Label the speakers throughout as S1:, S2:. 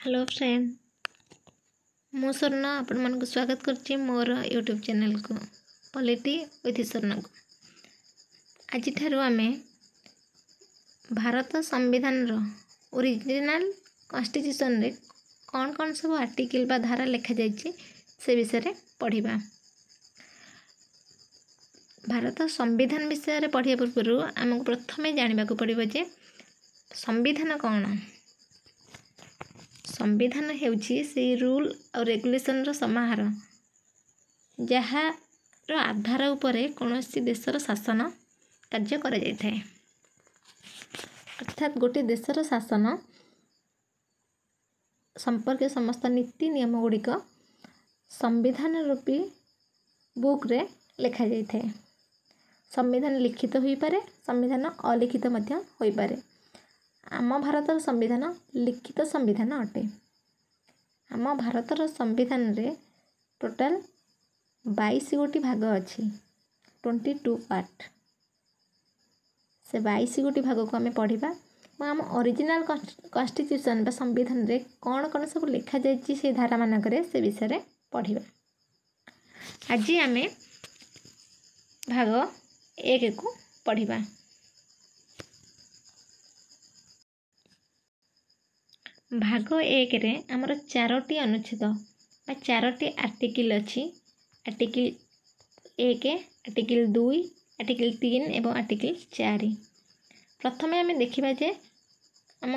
S1: Hello friend, मु स्वर्ण आपण मन को स्वागत करछि मोर यूट्यूब चैनल को पॉलिटी विथ स्वर्ण को। आज ठारू आमे भारत संविधान रो ओरिजिनल कॉन्स्टिट्यूशन रे कौन कौन सब आर्टिकल बा धारा लिखा जाइछि से विषय रे पढ़िबा। भारत संविधान विषय रे पढ़िया पूर्व आमको प्रथमे जानिबा को पड़िबो जे संविधान कौन। संविधान हेउछि से रूल और रेगुलेशन रो समाहार जहाँ आधार उपरे कौनसी देशर शासन कार्य करा जाइथाय। अर्थात गोटे देशर शासन संपर्क समस्त नीति नियम गुड़िक संविधान रूपी बुक रे लिखा जाइथाय। संविधान लिखित होई पारे, संविधान अलिखित मध्य होई पारे। आम भारतर संविधान लिखित संविधान अटे। आम भारतर संविधान रे टोटाल 22 गोटी भाग अच्छी, 22 पार्ट। से 22 गोटी भाग को आम पढ़ा। आम ओरिजिनल कॉन्स्टिट्यूशन बा संविधान रे कौन कौन सब लिखा जाइछि से धारा मानक से विषय रे पढ़ा। आज आम भाग 1 को पढ़ा। भाग 1 रे आमर 4टी अनुच्छेद बा 4टी आर्टिकल अच्छी। आर्टिकल 1, आर्टिकल 2, आर्टिकल 3 एवं आर्टिकल 4। प्रथमे आम देखिबा जे आम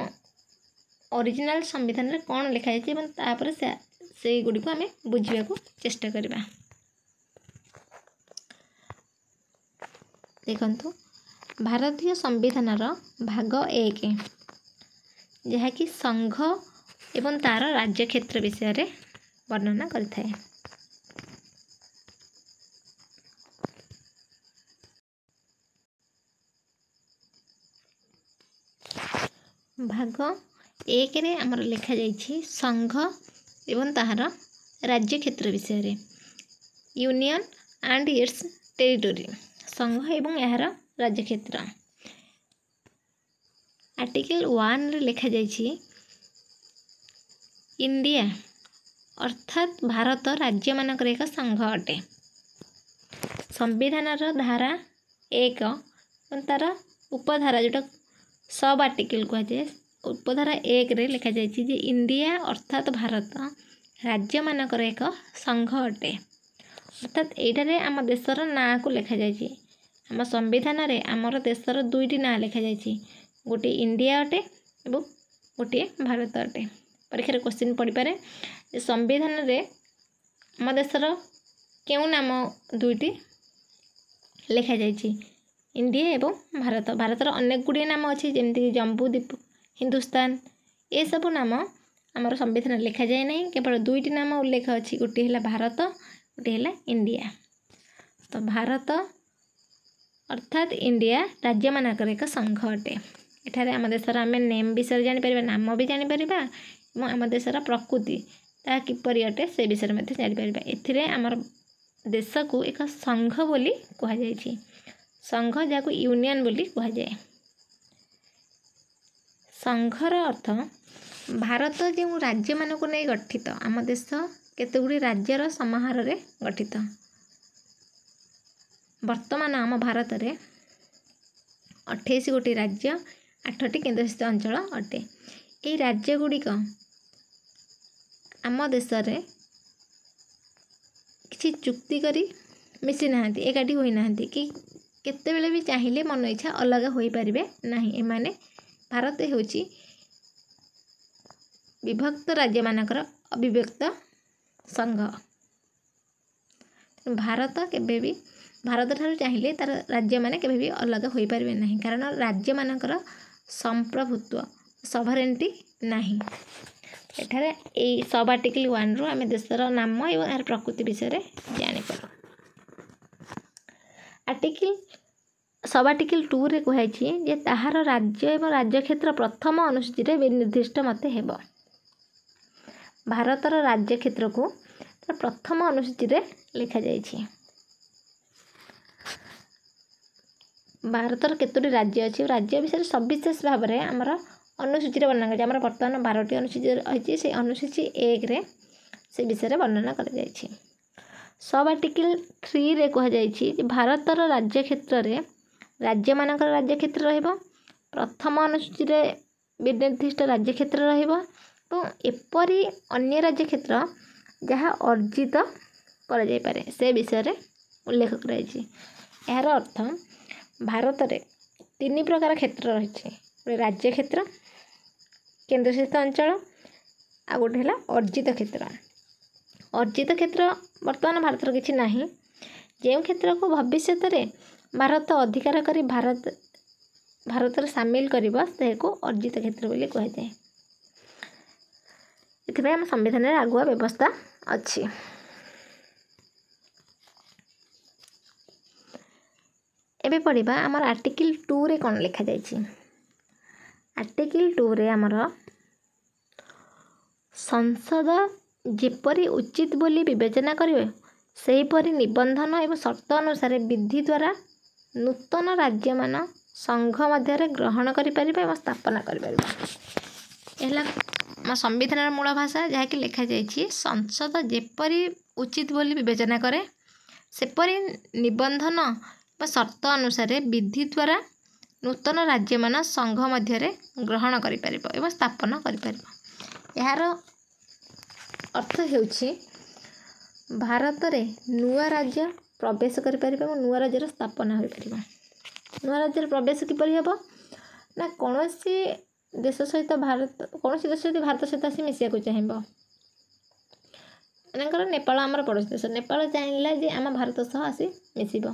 S1: ओरिजिनल संविधान रे कौन लिखा जाइछि एवं तापर से गुडी को आम बुझिबा को चेष्टा करबा। देखंतु भारतीय संविधान रो भाग 1 जहाँ कि संघ एवं तार राज्य क्षेत्र विषय रे वर्णना करिथाय। भाग 1 रे हमर लिखा जाइछि संघ एवं तार राज्य क्षेत्र विषय रे। यूनियन एंड इट्स टेरिटोरी, संघ एवं यार राज्य क्षेत्र। आर्टिकल 1 रे लिखा जाइछि इंडिया अर्थात भारत राज्य मानकर एक संघ अटे। संविधान धारा 1 और तार उपधारा जोटा सब आर्टिकल कहुए, उपधारा 1 रे लिखा जाइछि जे इंडिया अर्थात भारत राज्य मानकर एक संघ अटे। अर्थात एटारे आम देशर ना को लिखा जाइछि। आम संविधान रे आमर देशर 2टी ना लिखा जाइछि, गोटे इंडिया अटे एवं गोटे भारत अटे। परीक्षा क्वेश्चन पड़ पारे संविधान रे आम देशर क्यों नाम 2टी लिखा जाइछि, इंडिया एवं भारत। भारतर अनेक गुड़िए नाम अच्छी जमीक जम्बूद्वीप, हिंदुस्तान, ये सब नाम आमर संविधान लिखा जाए नहीं। केवल 2टी नाम उल्लेख अच्छी, गोटे है भारत, गोटे है इंडिया। तो भारत अर्थात इंडिया राज्य मानकर एक संघ अटे। एठारे आम देशर आम नेम विषय जापर, नाम भी जापर और आम देशर प्रकृति ता किपरि अटे से विषय में जापर। एथिरे आमर देश को एक संघ बोली कहुଯାଇଛି। संघ जहाँ यूनियन बोली कहुए। संघर अर्थ भारत जो राज्य मानक नहीं गठित, आम देश केतगुड़ी राज्यर समाहार रे गठित। वर्तमान आम भारत रे 28 गोटी राज्य, 8टी केन्द्रशासित अंचल अटे। ये राज्य गुड़िक आम देश रे किसी चुक्ति करी मिसी नाहांती, एकाठी होई नाहांती कि केतेबेले भी चाहिए मन इच्छा अलग हो पारिबे नाही। एमाने भारत हेउची विभक्त राज्य मानकर अविभक्त संघ। भारत केबे भी भारत ठारू चाहिए तार राज्य माने केबे भी अलग हो पारिबे नाही, कारण राज्य मानकर संप्रभुत्व सॉवरेनिटी नाही। एठारे ए सब आर्टिकल 1 रो आम देशर नाम एवं यार प्रकृति विषय रे जानिपर। आर्टिकल सब आर्टिकल 2 रे कहुछि जे ताहार राज्य एवं राज्य क्षेत्र प्रथम अनुसूची रे निर्दिष्ट मते हेबो। भारतर राज्य क्षेत्र को प्रथम अनुसूची रे लिखा जाइछि। भारतर केतोटी राज्य अच्छी, राज्य विषय सविशेष भाव में आमर अनुसूची वर्णना कर बर्तमान 12टी अनुसूची रही से अनुसूची 1 रे से विषय वर्णना कर सब आर्टिकल 3 रे कहुई भारतर राज्य क्षेत्र में राज्य मानक राज्य क्षेत्र रहिबो प्रथम अनुसूची रे निर्दिष्ट राज्य क्षेत्र रहिबो तो एपरी अन्य राज्य क्षेत्र जहाँ अर्जित करा जाय पारे से विषय रे उल्लेख कराई यार अर्थ भारत में 3 प्रकार क्षेत्र रही राज्य क्षेत्र केंद्रशासित अंचल आ गोटे है अर्जित क्षेत्र अर्जित क्षेत्र वर्तमान भारतर किसी ना जो क्षेत्र को भविष्य में भारत अधिकार करी भारत सामिल करने को अर्जित क्षेत्र बोली कहुए ये आम संविधान में आगुआ व्यवस्था अच्छी एबे पढ़ा आमर आर्टिकल 2 रे कौन लिखा जाइए आर्टिकल 2 रे आमर संसद जेपरी उचित बोली विवेचना करिवे सेहीपरि निबंधन एवं शर्त अनुसार विधि द्वारा नूतन राज्य मान संघ मध्य ग्रहण कर स्थापना कर संविधान मूल भाषा जहाँकि लिखा जाइए संसद जेपरी उचित बोली विवेचना करे सेपरि निबंधन शर्त अनुसार विधि द्वारा नूतन राज्य मान संघ मध्य ग्रहण कर स्थापना कर यार अर्थ होउछि भारत में नुआ राज्य प्रवेश कर नुआ राज्यर स्थापना हो पार नुआ राज्य प्रवेश किपर हे ना कौन देश सहित भारत कौन देश सहित भारत सहित आसी मिसिया को चाहिए मनकर नेपाल आमर पड़ोसी देश नेपाल चाहिए जे आम भारत सह आसी मिसिब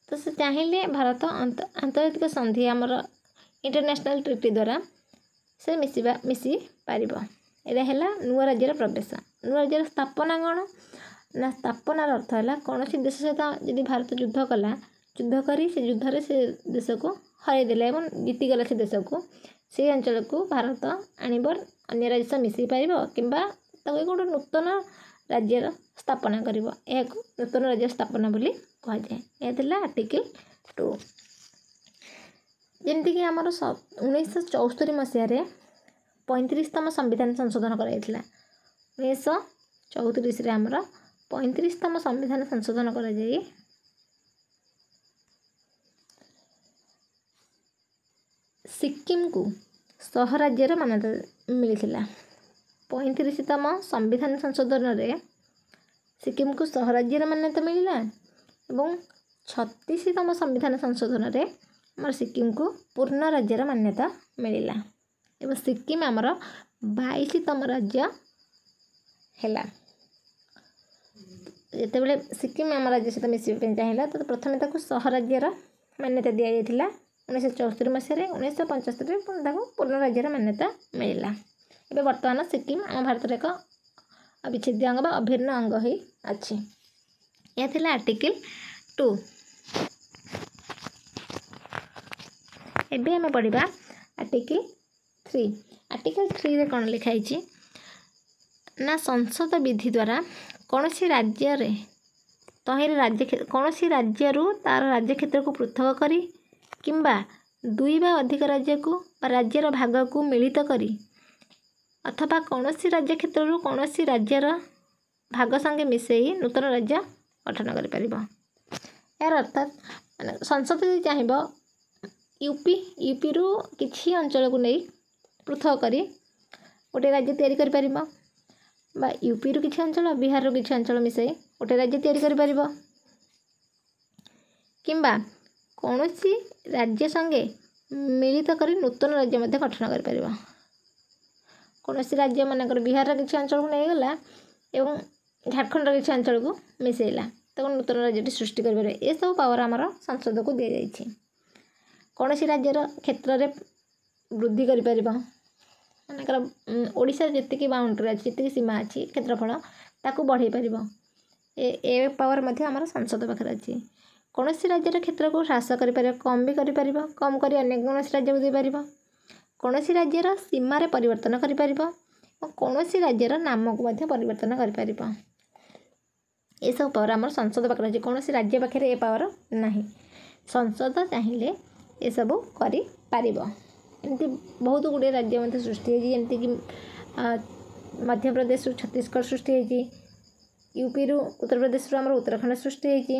S1: तो से चाहिए भारत आंतर्जातिक संधि आमर इंटरनेशनल ट्रिटी द्वारा से मिसी पार यहाँ है नुआ राज्यर प्रवेश नुआ राज्यर स्थापना कौन ना स्थापनार अर्थ है कौन देश सहित यदि भारत युद्ध कला युद्ध करी से युद्ध से देश को हरईदेला और जीतीगला से देश को से अंचल को भारत आणवर अन्य राज्य सह मिसी पार कि गोटे नूतन राज्यर स्थापना कर नूतन राज्य स्थापना बोली कहुए यह आर्टिकल 2 जमीक आमर 1974 मसीह 35तम संविधान संशोधन कर 1934 आमर 35तम संविधान संशोधन कर सिक्किम को सहराज्यर मान्यता मिलता 35तम संविधान संशोधन रे सिक्किम को सहराज्यर मान्यता मिलला एवं 36तम संविधान संशोधन रे आमर सिक्किम को पूर्ण राज्यर मान्यता मिलला एवं सिक्किम आमर 22तम राज्य है जितेबाला सिक्किम आम राज्य सहित मिसवा चाहिए तो प्रथम ताको सहराज्यर मान्यता दि जाता 1974 मसीह 1975 पूर्ण राज्यर मान्यता मिलला एवं बर्तमान सिक्किम आम भारत एक अविच्छेद्य अंग अभिन्न अंग ही अच्छी यह थी आर्टिकल 2 एबे आम पढ़ा आर्टिकल 3 आर्टिकल 3 रे कौन लिखाई ना संसद विधि द्वारा कौन सी राज्य रे तहिर राज्य कौन सी राज्य तार राज्य क्षेत्र को पृथक करी किंबा 2 वा अधिक राज्य को राज्यर भाग को मिलित करी अथवा कौन सी राज्य क्षेत्र कौन सी राज्यर भाग संगे मिसई नूतन राज्य गठन कर यार अर्थात संसद यदि चाहिए यूपी रु किसी अंचल को नहीं पृथक करी गोटे राज्य तैयारी कर पारिबा बा यूपी रु किसी अंचल बिहार रु किसी अंचल मिसई गोटे राज्य तैयारी कर पारिबा किंबा कौन सी राज्य संगे मिलित करी नूतन राज्य मध्य गठन कर पारिबा कौन सी राज्य मानकर बिहार किसी अंचल को नहीं गला एवं झारखंड किसी अंचल को मिसेला तो नूतन राज्य सृष्टि कर ये सब पावर आमर संसद को दि जाइए कौन सी राज्यर क्षेत्र में वृद्धि कर मनकर ओडिशा जी बाउंड्री अच्छी जी सीमा अच्छी क्षेत्रफल ताकू बढ़े पार ए पावर मध्य आमर संसद पाखे अच्छी कौन सी राज्यर क्षेत्र को ह्रास कर कम भी कर कम कर अन्य कौन राज्य को देपार कौन सी राज्यर सीमार परिवर्तन कर कौन सी राज्यर नाम को परिवर्तन कर ये सब पावर आमर संसद पाखे अच्छी कौन सी राज्य पाखे ये पावर ना संसद चाहिए ये सब कर। एमती बहुत गुड़े राज्य सृष्टि होती जमीक मध्य प्रदेश छत्तीसगढ़ सृष्टि होती यूपी रु उत्तर प्रदेश रु आमर उत्तराखंड सृष्टि होती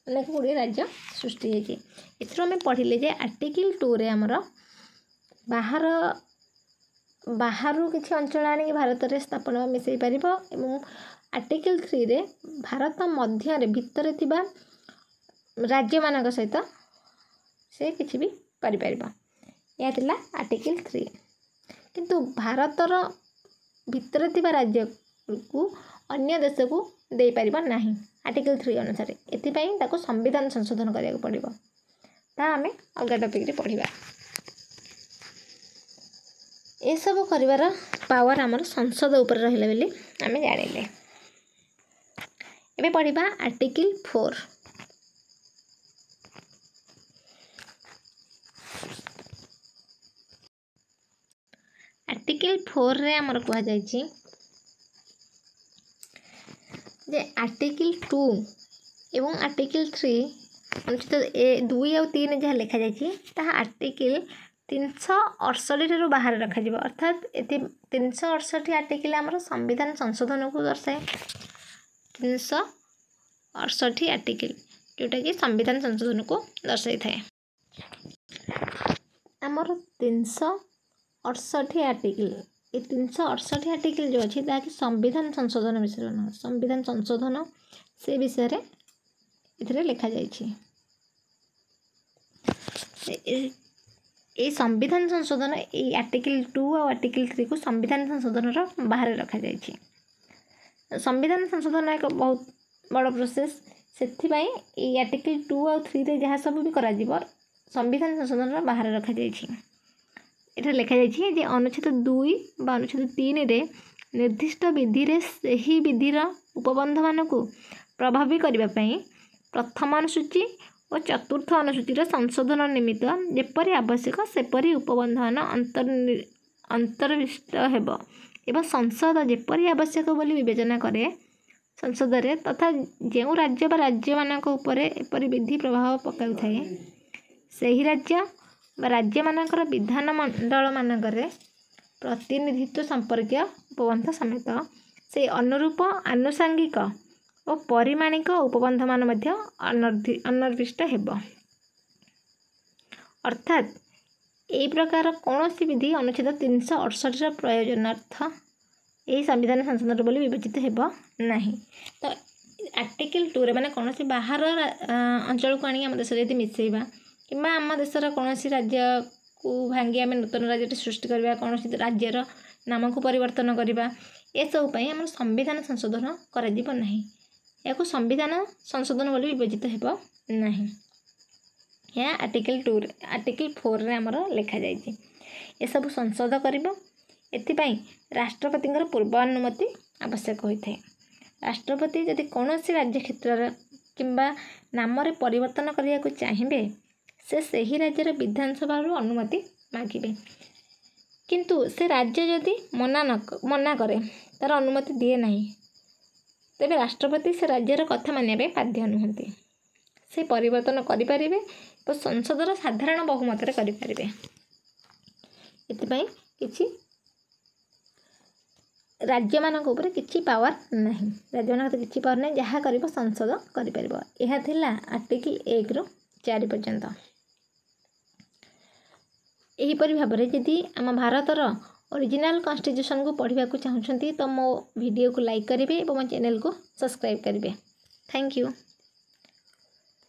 S1: अनेक गुड़े राज्य सृष्टि होती एथर आम पढ़िले जे आर्टिकल 2 रे आमर बाहर बाहर किसी अंचल आनिक भारत में स्थापन मिसई पार एवं आर्टिकल 3 रे भारत मध्य भितर थिबा राज्य मानक सहित से किसी भी करि परिबा या थिला आर्टिकल 3 किंतु भारतर भितर थिबा राज्य को अन्य देश को दे परिबा नाही आर्टिकल 3 अनुसार एथिपाई ताको संविधान संशोधन करिया पड़िबो ता आमे अलगा टॉपिक रे पढ़िबा ए सब करिवार पावर आमर संसद ऊपर रहिला बेली आमे जानिले एबे पढ़िबा आर्टिकल 4 आर्टिकल 4 रे आमर कहा जायछि जे आर्टिकल 2 एवं आर्टिकल 3 अनुच्छेद 2 और 3 जहाँ लिखा जायछि ताहा आर्टिकल 368 रु बाहर रखा जिवो अर्थात एति 368 आर्टिकल आमर संविधान संशोधन को दर्शाए 368 आर्टिकल जोटा कि संविधान संशोधन को दर्शाई थाए आमर 368 आर्टिकल ये 368 आर्टिकल जो अच्छी ताकि संविधान संशोधन विषय न संविधान संशोधन से विषय रे इथरे लिखा जायछि ए संविधान संशोधन ए आर्टिकल 2 और आर्टिकल 3 को संविधान संशोधन रो बाहर रखा जायछि संविधान संशोधन एक बहुत बड़ प्रोसेस सेथिबाई ए आर्टिकल 2 और 3 रे जहाँ सब भी करा जीवो संविधान संशोधन रो बाहर रखा जायछि एटा लिखा जायछि जे अनुच्छेद 2 बा अनुच्छेद 3 रे निर्दिष्ट विधि रे सही विधिर उपबंध मानकु प्रभावी करबा पई प्रथम अनुसूची और चतुर्थ अनुसूची संशोधन निमित्त जेपरि आवश्यक सेपरि उपबंधन अंतर्विष्ट हेब एवं संसद जेपरि आवश्यक बोली विवेचना करे संसद रे तथा जो राज्य बा राज्य मानक उपरे एपरि विधि प्रभाव पकाउ थाए सही राज्य बा राज्य मानकर विधान मंडल मानकरे प्रतिनिधित्व संपर्कीय उपबंध समेत से अनुरूप आनुषंगिक और परिमाणिक उपबंध मान मध्य अनर्विष्ट हेब अर्थात यही प्रकार कौन सी विधि अनुच्छेद 368 प्रयोजनार्थ यही संविधान संशोधन बोली विवेचित हेब नहीं तो आर्टिकल 2 रे माने कौन सी बाहर अंचल को आनी आम देश यदि मिसेबा कि आम देशर कौन राज्य को भांगी आम नूतन राज्य सृष्टि करवा कौन राज्यर नाम को परिवर्तन करवा ये सब आम संविधान संशोधन कर नहीं या संविधान संशोधन बोली विवेचित हेब नहीं या आर्टिकल 2 आर्टिकल 4 रे आमर लिखा जायछि ए सब संशोध करिबो एथिपाई राष्ट्रपति पूर्व अनुमति आवश्यक होता है राष्ट्रपति यदि कौन राज्य क्षेत्र किंबा नाम रे परिवर्तन करने को चाहिए से सही राज्यर विधानसभा अनुमति मागिबे किंतु से राज्य यदि मना करे तार अनुमति दिए नहीं तेबे राष्ट्रपति से राज्यर कथा मानिबे बाध्य नुहंती से परिवर्तन करिपारिबे तो संसदर साधारण बहुमत रे करिपारिबे एथिपाई किछि राज्य मानक ऊपर किछि पावर नहीं राज्य मानक किछि पावर नहीं जहाँ करिबो संसद करिपारिबो एहा थिला आर्टिकल 1 रु 4 पर्यंत एहीपरि भाबरे यदि आम भारतर ओरिजिनल कॉन्स्टिट्यूशन को पढ़ा चाहते तो मो वीडियो को लाइक करेंगे और मो चैनल को सब्सक्राइब करेंगे थैंक यू।